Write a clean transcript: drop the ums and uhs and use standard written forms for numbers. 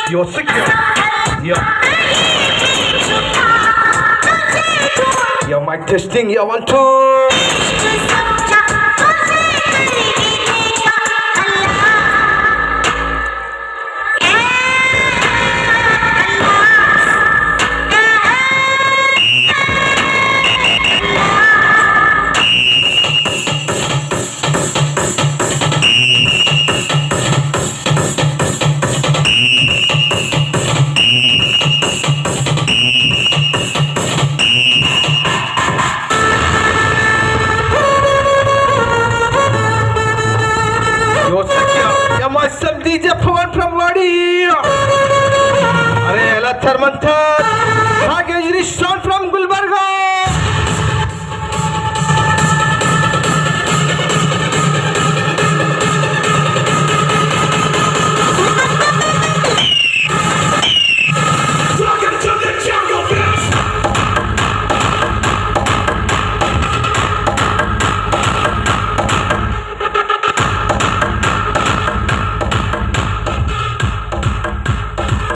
Yo, secure. Yo. Yo, mic testing. Yo, 1, 2. Yo, secure. Yo, my son DJ Pawan from Wadi. अरे याला थर म्हणतात